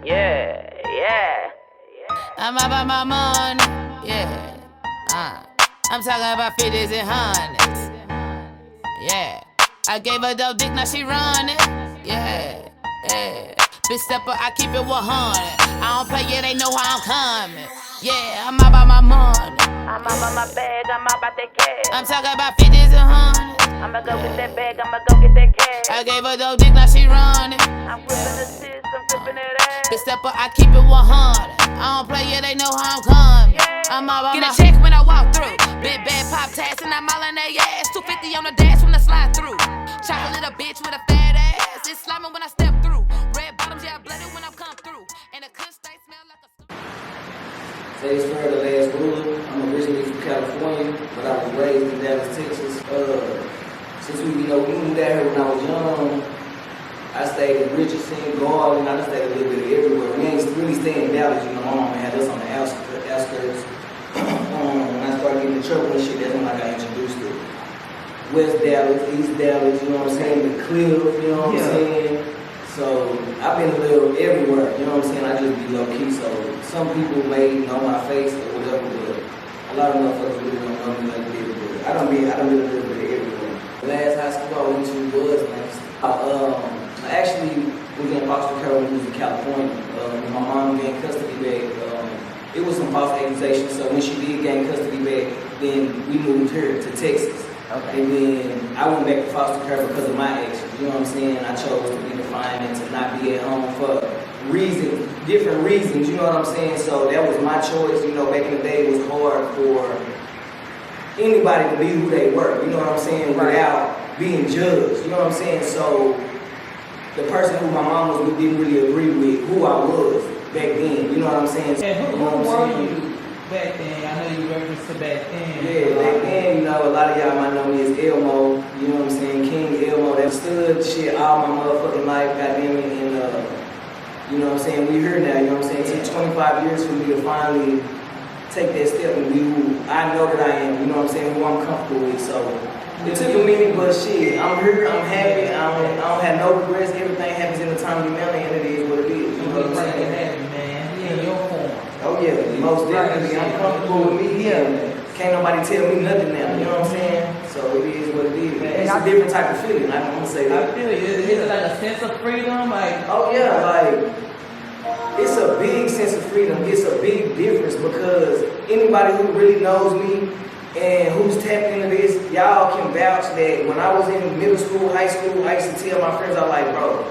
Yeah. I'm about my money, yeah. I'm talking about 50s and hundreds, yeah. I gave her dope dick, now she running, yeah. Bitch stepper, I keep it 100. I don't play, yeah, they know how I'm coming. Yeah, I'm about my money. I'm about my bag, I'm about that cash. I'm talking about 50s and hundreds. I'ma go get that bag, I'ma go get that cash. I gave her dope dick, now she running. I'm gripping the sis, I'm gripping that ass. Bitch stepper, I keep it 100. I don't play, yeah, they know how I'm coming. I'm about get a check when I walk through. Big bad pop tags and I'm all in their ass. 250 on the dash when I slide through. Chocolate little bitch with a fat ass. It's slamming when I step through. Red bottoms, yeah, I blooded when I come through. And the kush they smell like a Say it's Pharroh, the last ruler. I'm originally from California, but I was raised in Dallas, Texas. Since we moved out here when I was young, I stayed in Richardson, Garland, I just stayed a little bit everywhere. We ain't really staying in Dallas, my mom had us on the outskirts. When I started getting in trouble and shit, that's when I got introduced to West Dallas, East Dallas, you know what I'm saying, the Cliff, you know what I'm saying? So I've been a little everywhere, you know what I'm saying? I just be low key, so some people may know my face or whatever, but a lot of motherfuckers really don't know me like this, but I done been a little bit everywhere. The last high school I went to was I actually was in foster care when we was in California. My mom gained custody back. It was some false accusations, so when she did gain custody back, then we moved her to Texas. Okay. And then I went back to foster care because of my actions, you know what I'm saying? I chose to be defiant and to not be at home for different reasons, you know what I'm saying? So that was my choice, back in the day it was hard for anybody to be who they were, you know what I'm saying, without being judged, you know what I'm saying? So the person who my mom was with didn't really agree with who I was back then, you know what I'm saying? And who were you back then? I know you referenced to back then. Yeah, back then, a lot of y'all might know me as Elmo, you know what I'm saying? King Elmo, that stood shit all my motherfucking life, goddamn it, and you know what I'm saying? We here now, you know what I'm saying? It took 25 years for me to finally take that step and be who I know that I am, you know what I'm saying? Who I'm comfortable with, so. It took a minute, but shit, I'm here, I'm happy, I don't have no regrets, everything happens in a timely manner, and it is what it is, you know what I'm saying? Happy, man. In your form. Oh yeah, most definitely, I'm comfortable with me, can't nobody tell me nothing now, you know what I'm saying? So it is what it is, man. It's a different type of feeling, I'm gonna say that. I feel it. Is it like a sense of freedom? Oh yeah, it's a big sense of freedom, it's a big difference because anybody who really knows me, and who's tapped into this, y'all can vouch that when I was in middle school, high school, I used to tell my friends, I was like, bro,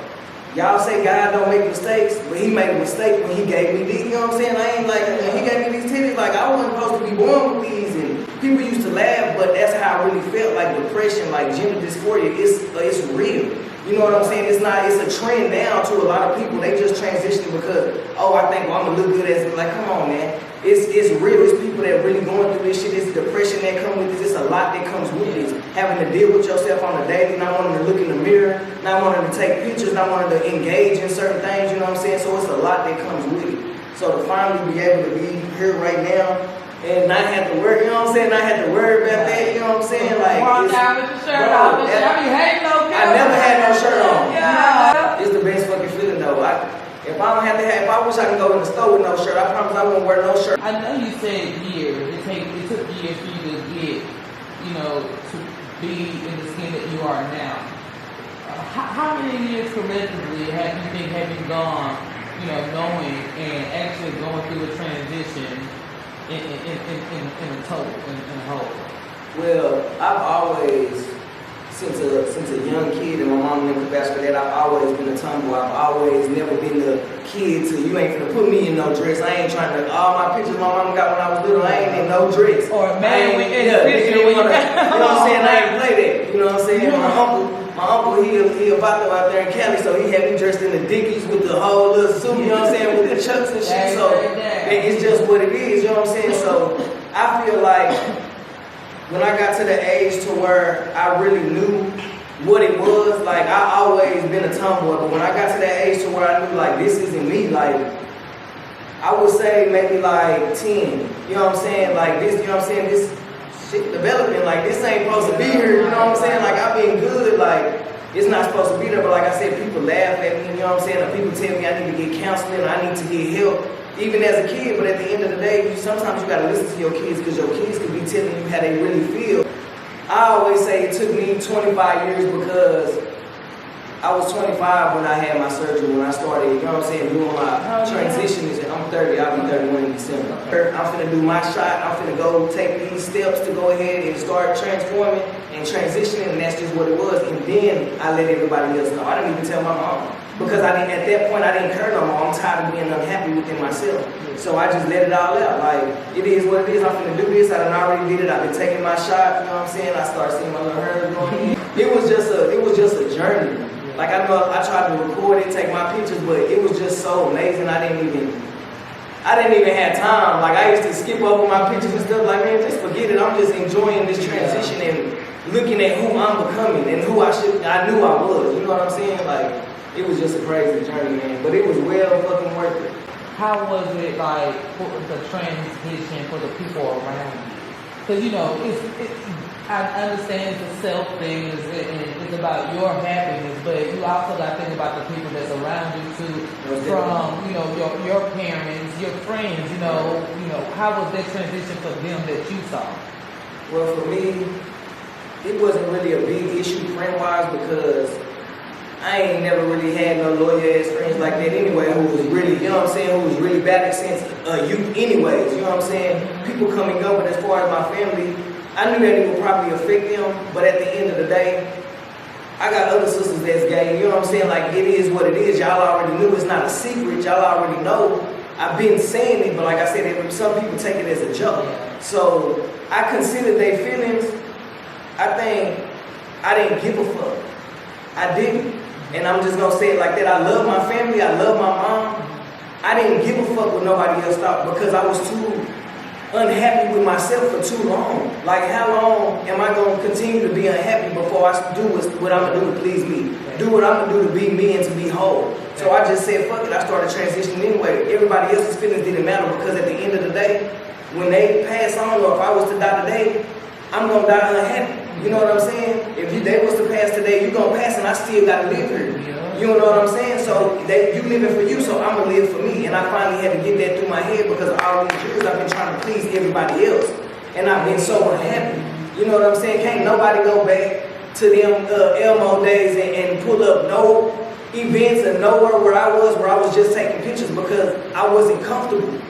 y'all say God don't make mistakes, but he made a mistake when he gave me these, you know what I'm saying? I ain't like, when he gave me these titties, like I wasn't supposed to be born with these, and people used to laugh, but that's how I really felt, like depression, like gender dysphoria, it's real. You know what I'm saying? It's a trend now to a lot of people. They just transition because, I think, I'm gonna look good as, like, come on, man. It's real. It's people that really going through this shit. It's depression that comes with this. It's a lot that comes with this. Having to deal with yourself on a daily, not wanting to look in the mirror, not wanting to take pictures, not wanting to engage in certain things, you know what I'm saying? So it's a lot that comes with it. So to finally be able to be here right now, and not have to worry, you know what I'm saying? Not have to worry about that, you know what I'm saying? Like, walk out with the shirt off. I be hating no I never had no shirt on. Yeah. It's the best fucking feeling though. If I wish I could go in the store with no shirt, I promise I won't wear no shirt. I know you said years. It took years for you to get, to be in the skin that you are now. How many years collectively have you think have you gone, knowing and actually going through a transition in a total, in a whole? Well, I've always, since a young kid, and my mom never bashed for that, I've always been a tomboy. I've always never been the kid to, you ain't finna put me in no dress. I ain't trying to, all my pictures my mom got when I was little, I ain't in no dress. Or a man with you know what I'm saying? I ain't play that, you know what I'm saying? My uncle, he a vato out there in Cali, so he had me dressed in the Dickies with the whole little suit, you know what I'm saying, with the chucks and shit, so it's just what it is, you know what I'm saying? So I feel like when I got to the age to where I really knew what it was, like I always been a tomboy, but when I got to that age to where I knew like this isn't me, like I would say maybe like 10, you know what I'm saying, like this, you know what I'm saying, this shit developing, like this ain't supposed to be here, you know what I'm saying, like I've been good, like it's not supposed to be there, but like I said, people laugh at me, you know what I'm saying? Or people tell me I need to get counseling, I need to get help, even as a kid. But at the end of the day, sometimes you gotta listen to your kids because your kids could be telling you how they really feel. I always say it took me 25 years because I was 25 when I had my surgery, when I started, you know what I'm saying, doing my transition. I'm 30, I'll be 31 in December. I'm finna do my shot, I'm finna go take these steps to go ahead and start transforming and transitioning, and that's just what it was. And then I let everybody else know. I didn't even tell my mom. Because at that point, I didn't care no more. I'm tired of being unhappy within myself. So I just let it all out. Like, it is what it is. I'm finna do this. I done already did it. I've been taking my shot, you know what I'm saying? I started seeing my little hairs going in. It was just a journey. Like, I know I tried to record it, take my pictures, but it was just so amazing. I didn't even have time. Like, I used to skip over my pictures and stuff. Like, man, just forget it. I'm just enjoying this transition and looking at who I'm becoming and who I knew I was. You know what I'm saying? Like, it was just a crazy journey, man. But it was well fucking worth it. How was it like for the transition for the people around you? Because, you know, I understand it's a self thing, it's about your happiness, but you also got to think about the people that's around you too, from, you know, your parents, your friends, you know, how was that transition for them that you saw? Well, for me, it wasn't really a big issue friend-wise because I ain't never really had no loyal-ass friends like that anyway who was really, you know what I'm saying, who was really bad since youth anyways, you know what I'm saying? People come and go, but as far as my family, I knew that it would probably affect them, but at the end of the day, I got other sisters that's gay, you know what I'm saying? Like, it is what it is. Y'all already knew. It's not a secret. Y'all already know. I've been saying it, but like I said, some people take it as a joke. So I consider their feelings. I think I didn't give a fuck. I didn't. And I'm just gonna say it like that. I love my family. I love my mom. I didn't give a fuck what nobody else thought because I was too unhappy with myself for too long. Like, how long am I going to continue to be unhappy before I do what I'm going to do to please me? Do what I'm going to do to be me and to be whole. So I just said, fuck it, I started transitioning anyway. Everybody else's feelings didn't matter because at the end of the day, when they pass on, or if I was to die today, I'm going to die unhappy. You know what I'm saying? If they was to pass today, you're going to pass and I still got to live here. You know what I'm saying? So you living for you, so I'm going to live for me. And I finally had to get that through my head because all these years I've been trying to please everybody else. And I've been so unhappy. You know what I'm saying? Can't nobody go back to them Elmo days and pull up no events and nowhere where I was just taking pictures because I wasn't comfortable.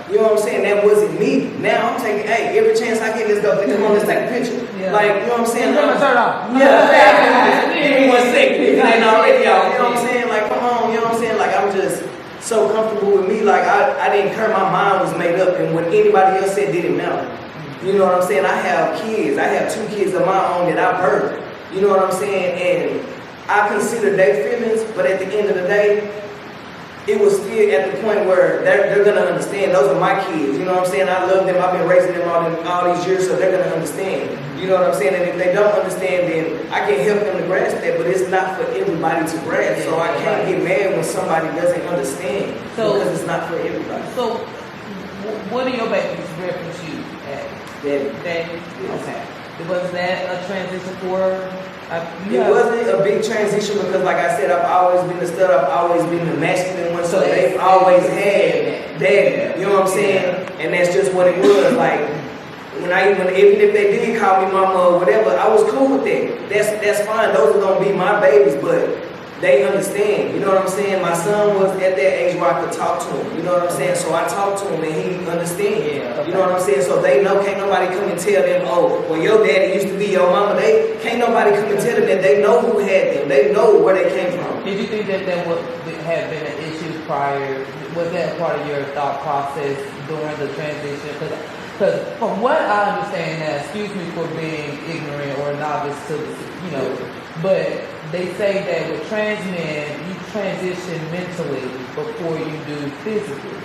You know what I'm saying? That wasn't me. Now I'm taking, hey, every chance I get, let's go. Come on, let's take a picture. Yeah. Like, you know what I'm saying? Turn off. Yeah. Give me 1 second. If it ain't already out. You know what I'm saying? Like, come on. You know what I'm saying? Like, I'm just so comfortable with me. Like, I didn't care. My mind was made up. And what anybody else said didn't matter. You know what I'm saying? I have kids. I have 2 kids of my own that I birthed. You know what I'm saying? And I consider their feelings. But at the end of the day, it was still at the point where they're going to understand. Those are my kids. You know what I'm saying? I love them. I've been raising them all these years, so they're going to understand. You know what I'm saying? And if they don't understand, then I can help them to grasp that, but it's not for everybody to grasp. So I can't get mad when somebody doesn't understand because it's not for everybody. So what do your babies reference you as? Daddy. Daddy? Yes. Okay. Was that a transition for her? It wasn't a big transition because, like I said, I've always been the stud. I've always been the masculine one, so they've always had daddy. You know what I'm saying? And that's just what it was. Like even if they did call me mama or whatever, I was cool with that. That's fine. Those are gonna be my babies, but they understand. You know what I'm saying? My son was at that age where I could talk to him. You know what I'm saying? So I talked to him and he understands. You know what I'm saying? So they know, can't nobody come and tell them, oh, well, your daddy used to be your mama. Can't nobody come and tell them that. They know who had them. They know where they came from. Did you think that would have been an issue prior? Was that part of your thought process during the transition? Because from what I understand now, excuse me for being ignorant or novice to, but they say that with trans men, you transition mentally before you do physically.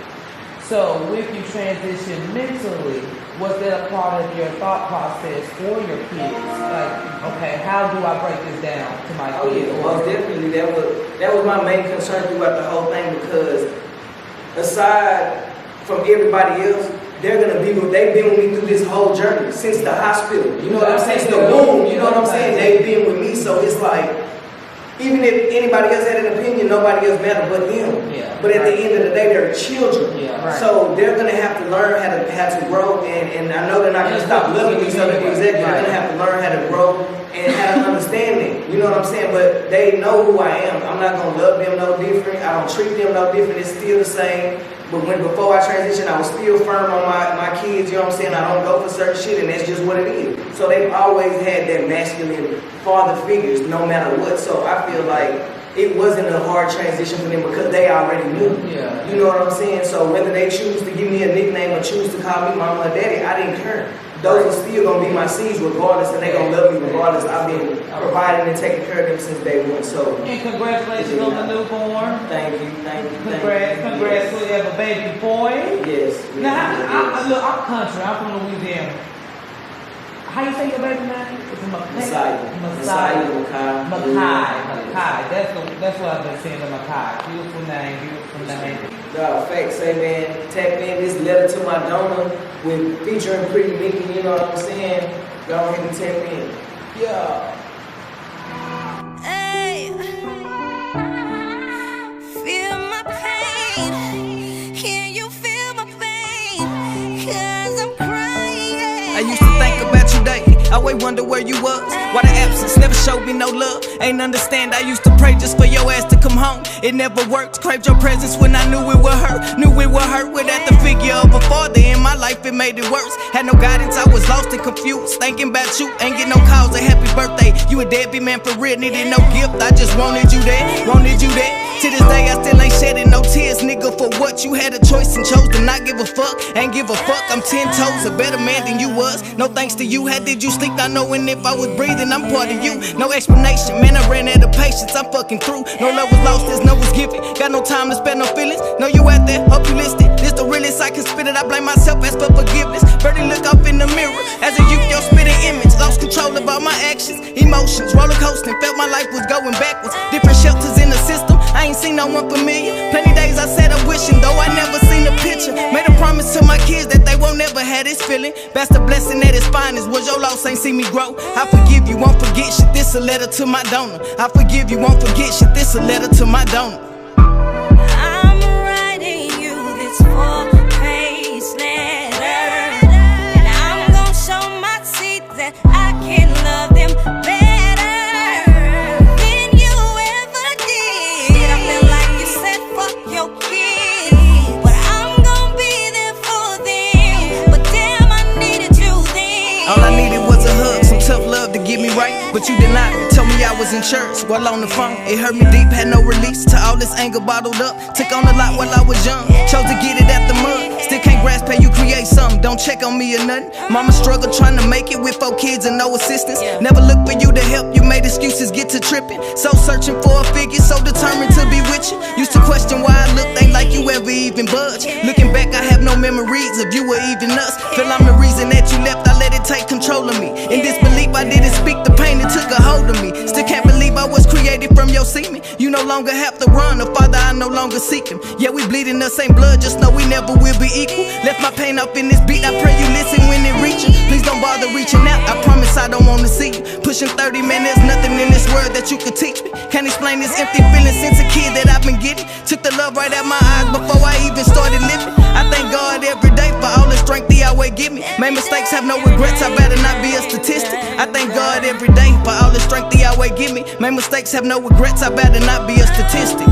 So if you transition mentally, was that a part of your thought process for your kids? Like, okay, how do I break this down to my kids? Oh yeah, well definitely that was my main concern throughout the whole thing because aside from everybody else, they've been with me through this whole journey since the hospital. You know what I'm saying? Since the womb. You know what I'm saying? They've been with me, so it's like Even if anybody else had an opinion, nobody else mattered but them. Yeah, but at the end of the day, they're children. Yeah, right. So they're gonna have to learn how to grow, and I know they're not gonna stop loving each other. Exactly. They're gonna have to learn how to grow and have an understanding. You know what I'm saying? But they know who I am. I'm not gonna love them no different. I don't treat them no different. It's still the same. But before I transitioned, I was still firm on my kids, you know what I'm saying? I don't go for certain shit, and that's just what it is. So they've always had that masculine father figures, no matter what. So I feel like it wasn't a hard transition for them because they already knew. Yeah. You know what I'm saying? So whether they choose to give me a nickname or choose to call me mama or daddy, I didn't care. Those are still gonna be my seeds regardless, and they gonna love me regardless. I've been providing and taking care of them since day one. So and congratulations on the newborn. Thank you. Congrats, we have a baby boy. Yes. Now, look, I'm country. I'm from Louisiana. How you say your baby name? It's Messiah. Makai. That's what I've been saying to Makai. Beautiful name. No, facts. Say, man, tap in this letter to my donor with featuring Pretty Mickey. You know what I'm saying? Go ahead and tap in. Yeah. Hey, feel my pain. Can you feel my pain? 'Cause I'm crying. I used to think about you daily. I always wonder where you was. Why the absence never showed me no love. Ain't understand. I used to pray just for your ass to come home. It never worked. Craved your presence when I knew it would hurt. Without the figure of a father in my life, it made it worse. Had no guidance. I was lost and confused. Thinking about you. Ain't get no calls. A happy birthday. You a deadbeat man for real. Needed no gift. I just wanted you there. To this day, I still ain't shedding no tears, nigga, for what you had a choice and chose to not give a fuck. Ain't give a fuck, I'm 10 toes, a better man than you was. No thanks to you, how did you sleep? Not knowing if I was breathing, I'm part of you. No explanation, man, I ran out of patience, I'm fucking through. No love was lost, there's no was given. Got no time to spare no feelings. Know you out there, hope you listening. This the realest I can spit it, I blame myself, ask for forgiveness. Birdie look up in the mirror, as a youth, your spitting image. Lost control about my actions, emotions, roller coasting. Felt my life was going backwards. Different shelters in the system, I ain't seen no one familiar. Plenty days I said I'm wishing, though I never seen a picture. Made a promise to my kids that they won't never have this feeling. That's the blessing at its finest. Was your loss ain't see me grow. I forgive you, won't forget shit. This a letter to my donor. I forgive you, won't forget shit. This a letter to my donor. I'm writing you this 4-page letter, and I'm gonna show my seeds that I can love them better than you ever did. I feel like you said fuck your kids, but I'm gonna be there for them. But damn, I needed you then. All I needed was a hug, some tough love to get me right, but you denied me. Told me I was in church while on the phone. It hurt me deep, had no release to all this anger bottled up. Took on a lot while I was young, chose to get it at the mud. Still can't grasp how you create something, don't check on me or nothing. Mama struggled trying to make it with 4 kids and no assistance. Never looked for you to help, you made excuses, get to tripping. So searching for a figure, so determined to be with you. Used to question why I looked, ain't like you ever even budge. Looking back, I have no memories of you or even us. Feel I'm the reason that you left, I let it take control of me. In disbelief, I didn't speak, the pain it took a hold of me. Still can't believe I was created from your semen. You no longer have to run, a father I no longer seek him. Yeah, we bleeding the same blood, just know we never will be equal. Left my pain up in this beat, I pray you listen when it reaching. Please don't bother reaching out, I promise I don't wanna see you. Pushing 30, man, there's nothing in this world that you could teach me. Can't explain this empty feeling since a kid that I've been getting. Took the love right out my eyes before I even started living. I thank God every day for all the strength He always give me. Made mistakes, have no regrets, I better not be a statistic. I thank God every day for all the strength He always give me. Made mistakes, have no regrets, I better not be a statistic.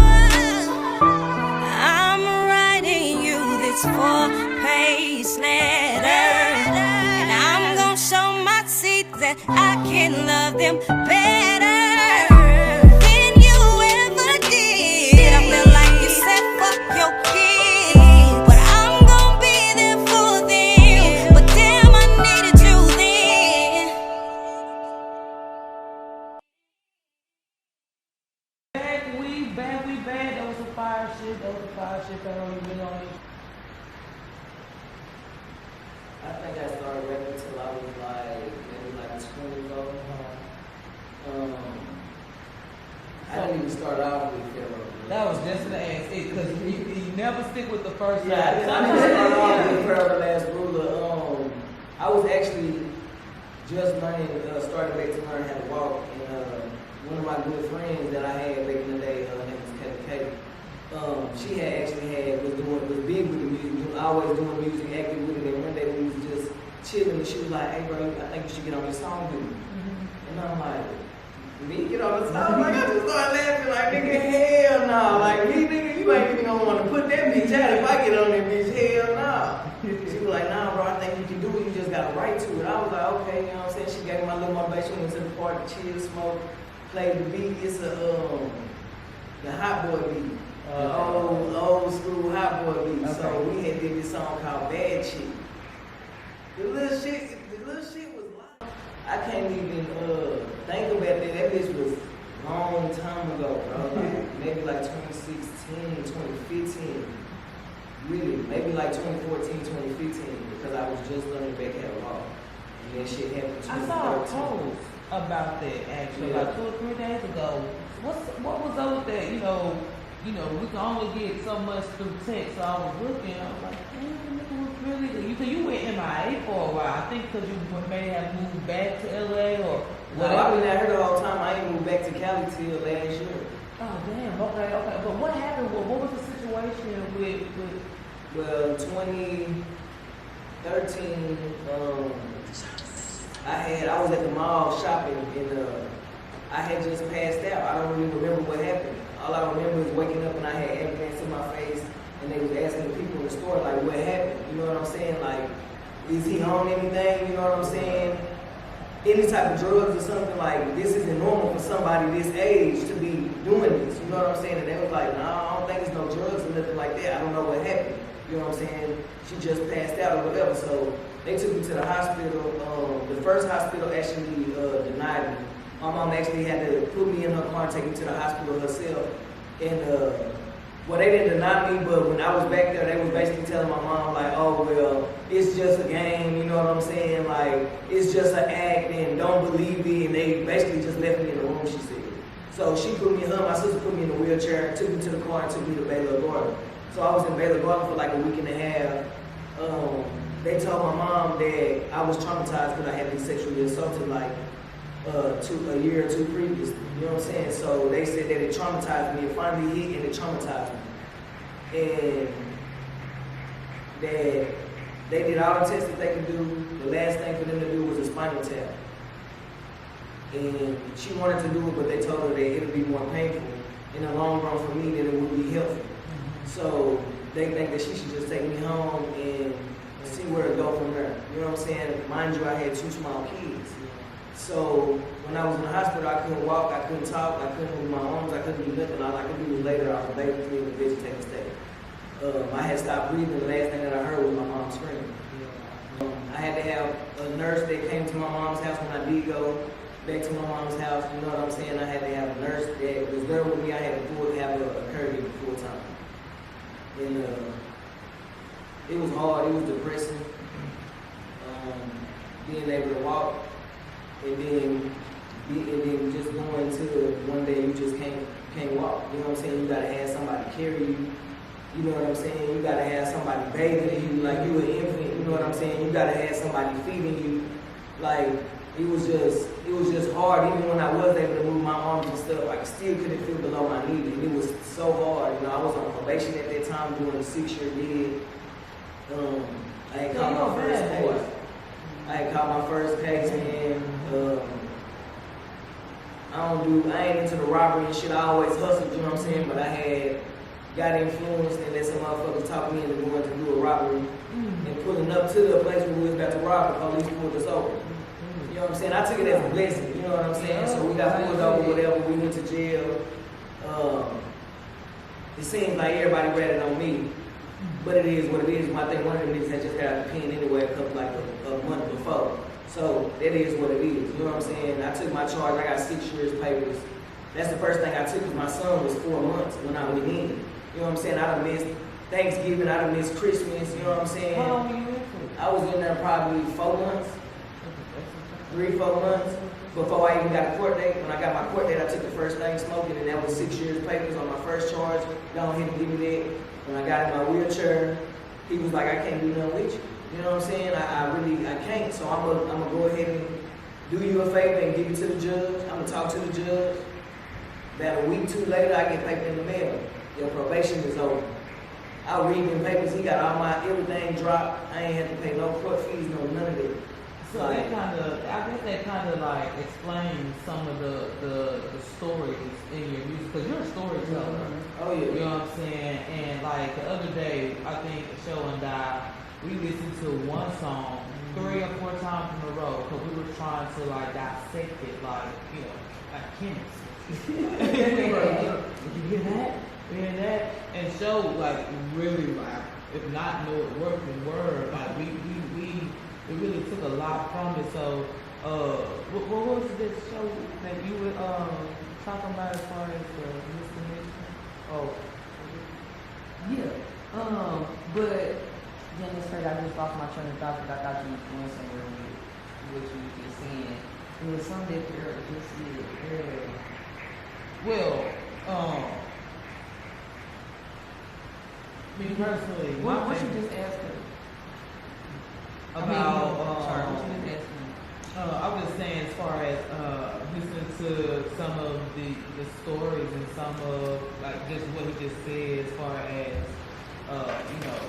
I'm writing you this 4-page letter, and I'm gonna show my seeds that I can love them better than you ever did. I feel like you said fuck your kids, but I'm gonna be there for them. But damn, I needed you then. Bad. That was some fire shit. Pharroh, you been on it. I think I started rapping until I was maybe 20 ago. I didn't even start off with Pharroh. That was just an ass, because you never stick with the first Yeah, I rap. didn't start off with Pharroh, the last ruler. I was actually just starting back to learn how to walk, and one of my good friends that I had back in the day, her name was Kate. She had actually was big with the music, always doing music, acting with it. And one day we was just chilling, and she was like, "Hey, bro, I think you should get on this song with me." And I'm like, "Me get on the song?" Like, I just started laughing, like, "Nigga, hell no!" Like, me, nigga, you ain't even gonna want to put that bitch out if I get on that bitch. Hell no. She was like, "Nah, bro, I think you can do it. You just got to write to it." I was like, "Okay," you know what I'm saying? She gave me my little motivation. Went to the party, chill, smoke, played the beat. It's the Hot Boy beat. Old school Hot Boy beat. Okay. So we had did this song called Bad Chick. The little shit was loud. I can't even think about that. That bitch was a long time ago, bro. Like, maybe like 2016, 2015. Really, maybe like 2014, 2015, because I was just learning back at law. And that shit happened 2013. I saw a post about that actually, about 2 or 3 days ago. What was up with that? You know, we can only get so much through text. So I was looking, I was like, damn, nigga was really good. You went MIA for a while. I think because you may have moved back to LA or whatever. No, I've been out here the whole time. I ain't moved back to Cali till last year. Oh damn, okay. But what happened? What was the situation with Well, 2013, I was at the mall shopping and I had just passed out. I don't really remember what happened. All I remember is waking up and I had ambulance in my face and they was asking the people in the store, like, what happened? You know what I'm saying? Like, is he on anything? You know what I'm saying? Any type of drugs or something, like, this isn't normal for somebody this age to be doing this. You know what I'm saying? And they was like, no, I don't think it's no drugs or nothing like that. I don't know what happened. You know what I'm saying? She just passed out or whatever. So they took me to the hospital. The first hospital actually denied me. My mom actually had to put me in her car and take me to the hospital herself. And well, they didn't deny me, but when I was back there, they was basically telling my mom, like, oh, well, it's just a game, you know what I'm saying? Like, it's just an act and don't believe it. And they basically just left me in the room, she said. So she put me, my sister put me in a wheelchair, took me to the car and took me to Baylor Garden. So I was in Baylor Garden for like a week and a half. They told my mom that I was traumatized because I had been sexually assaulted like a year or two previously. You know what I'm saying? So they said that it traumatized me. It finally hit and it traumatized me. And that they did all the tests that they could do. The last thing for them to do was a spinal tap. And she wanted to do it, but they told her that it would be more painful in the long run for me than it would be helpful. So they think that she should just take me home and see where it go from there. You know what I'm saying? Mind you, I had 2 small kids. So when I was in the hospital, I couldn't walk, I couldn't talk, I couldn't move my arms, I couldn't do nothing. All I could do was lay there. I was basically in the vegetative state. I had stopped breathing. The last thing that I heard was my mom screaming. I had to have a nurse that came to my mom's house when I did go back to my mom's house. You know what I'm saying? I had to have a nurse that was there with me. I had to have a caregiver full time. And it was hard. It was depressing. Being able to walk. And then just going to one day you just can't walk. You know what I'm saying? You gotta have somebody carry you. You know what I'm saying? You gotta have somebody bathing you like you an infant. You know what I'm saying? You gotta have somebody feeding you. Like it was just hard. Even when I was able to move my arms and stuff, I still couldn't feel below my knee. And it was so hard. You know, I was on probation at that time doing a 6-year bid. I had caught my first case. I caught my first case and I ain't into the robbery and shit. I always hustled, you know what I'm saying? But I got influenced and let some motherfuckers talk me into going to do a robbery and pulling up to the place where we was about to rob. The police pulled us over. You know what I'm saying? I took it as a blessing, you know what I'm saying? So we got pulled over, whatever, we went to jail. It seems like everybody ratted on me. But it is what it is. I think one of the niggas had just got out the pen anyway a month before. So that is what it is. You know what I'm saying? I took my charge. I got 6 years papers. That's the first thing I took because my son was 4 months when I went in. You know what I'm saying? I done missed Thanksgiving. I done missed Christmas. You know what I'm saying? How long were you in for? I was in there probably 4 months. 3-4 months before I even got a court date. When I got my court date, I took the first thing smoking, and that was 6 years papers on my first charge. Go ahead and give me that. When I got in my wheelchair, he was like, I can't do nothing with you. You know what I'm saying? I can't. So I'm gonna go ahead and do you a favor and give it to the judge. I'm gonna talk to the judge. About a week, 2 later, I get paper in the mail. Your probation is over. I read them papers, he got all my, everything dropped. I ain't had to pay no court fees, no none of it. So that kind of, I guess that kind of like explains some of the stories in your music, because you're a storyteller. Oh yeah. You know what I'm saying? And like the other day, I think Show and I, we listened to one song 3 or 4 times in a row, because we were trying to like dissect it, like, you know, like chemists. Did you hear that? You hear that? And Show like really like, if not know it word for word, like we really took a lot from it. So what was this show that you were talking about as far as the misconnection? Oh Yeah. But then this hurt, I just lost my train of thought because I thought you was going somewhere with what you were just saying. It was something that girl just said earlier. well, me personally, What you just asked her? about Sorry, what you just asked me? I was just saying, as far as listening to some of the stories and some of like just what he just said, as far as you know,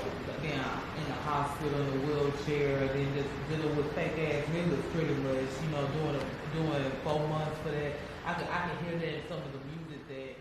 being in the hospital in a wheelchair, and then just dealing with fake ass niggas, pretty much, you know, doing 4 months for that. I can hear that in some of the music that